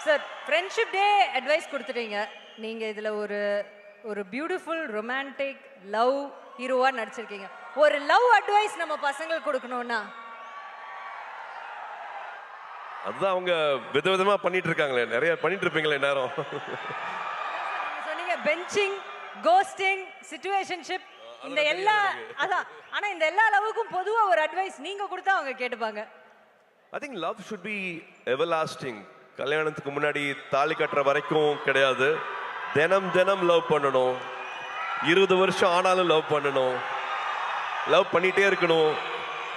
Sir friendship day advice கொடுத்துட்டீங்க. நீங்க இதுல ஒரு ஒரு பியூட்டிஃபுல் ரொமான்டிக் லவ் ஹீரோவா நடிச்சிருக்கீங்க. ஒரு லவ் அட்வைஸ் நம்ம பசங்களுக்கு கொடுக்கணும்னா அதுதான் அவங்க விதவிதமா பண்ணிட்டு இருக்காங்களே, நிறைய பண்ணிட்டு இருப்பீங்களே நேரம். நீங்க சொன்னீங்க பெஞ்சிங், கோஸ்டிங், சிச்சுவேஷன்ஷிப், இந்த எல்லா அதான். ஆனா இந்த எல்லா லவ்வுக்கும் பொதுவா ஒரு அட்வைஸ் நீங்க கொடுத்தா அவங்க கேட்டுப்பாங்க. I think love should be everlasting. கல்யாணத்துக்கு முன்னாடி தாலி கட்டுற வரைக்கும் கிடையாது. தினம் தினம் லவ் பண்ணணும். 20 வருஷம் ஆனாலும் லவ் பண்ணணும். லவ் பண்ணிட்டே இருக்கணும்.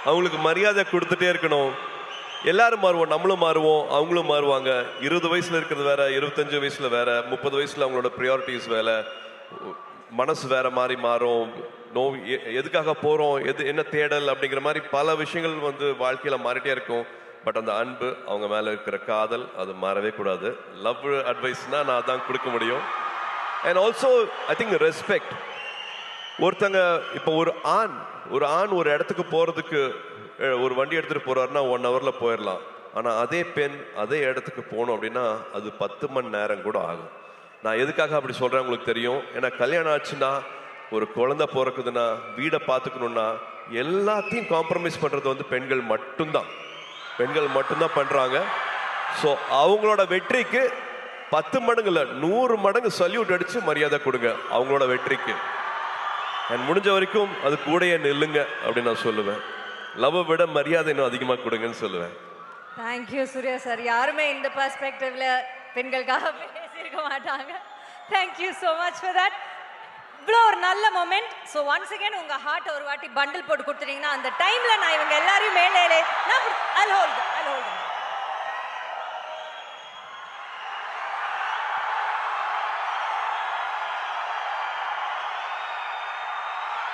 அவங்களுக்கு மரியாதை கொடுத்துட்டே இருக்கணும். எல்லாரும் மாறுவோம், நம்மளும் மாறுவோம், அவங்களும் மாறுவாங்க. 20 வயசுல இருக்கிறது வேற, 25 வயசுல வேற, 30 வயசுல அவங்களோட ப்ரியாரிட்டிஸ் வேற, மனசு வேற மாதிரி மாறும். எதுக்காக போறோம், என்ன தேடல் அப்படிங்கிற மாதிரி பல விஷயங்கள் வாழ்க்கையில மாறிட்டே இருக்கும். பட் அந்த அன்பு, அவங்க மேல இருக்கிற காதல், அது மாறவே கூடாது. லவ் அட்வைஸ்னா நான் அதான் கொடுக்க முடியும். And also I think respect. ஒருத்தங்க இப்போ ஒரு ஆண் ஒரு இடத்துக்கு போறதுக்கு ஒரு வண்டி எடுத்துட்டு போறாருன்னா 1 ஹவர்ல போயிடலாம். ஆனா அதே பெண் அதே இடத்துக்கு போகணும் அப்படின்னா அது 10 மணி நேரம் கூட ஆகும். நான் எதுக்காக அப்படி சொல்றேன் உங்களுக்கு தெரியும். ஏன்னா கல்யாணம் ஆச்சுன்னா, ஒரு குழந்தை பிறக்குதுன்னா, வீடை பார்த்துக்கணும்னா எல்லாத்தையும் காம்ப்ரமைஸ் பண்றது பெண்கள் மட்டும்தான். பெண்கள் மட்டும்தான் பண்றாங்க. ஸோ அவங்களோட வெற்றிக்கு 10 மடங்கு இல்லை, 100 மடங்கு சல்யூட் அடிச்சு மரியாதை கொடுங்க அவங்களோட வெற்றிக்கு. அண்ட் முடிஞ்ச வரைக்கும் அது கூடயே நில்லுங்க அப்படின்னு நான் சொல்லுவேன். லவ் விட மரியாதை இன்னும் அதிகமாக கொடுங்கன்னு சொல்லுவேன். Thank you Surya sir. யாருமே இந்த பெர்ஸ்பெக்டிவ்ல பெண்களுக்காக பேசியிருக்க மாட்டாங்க. Thank you so much for that. இவ்வளோ ஒரு நல்ல மொமெண்ட். ஸோ ஒன்ஸ் அகேன் உங்க ஹார்ட் ஒரு வாட்டி பண்டில் போட்டு கொடுத்துட்டீங்கன்னா அந்த டைம்ல நான் இவங்க எல்லாரையும் மேலே நான் I'll hold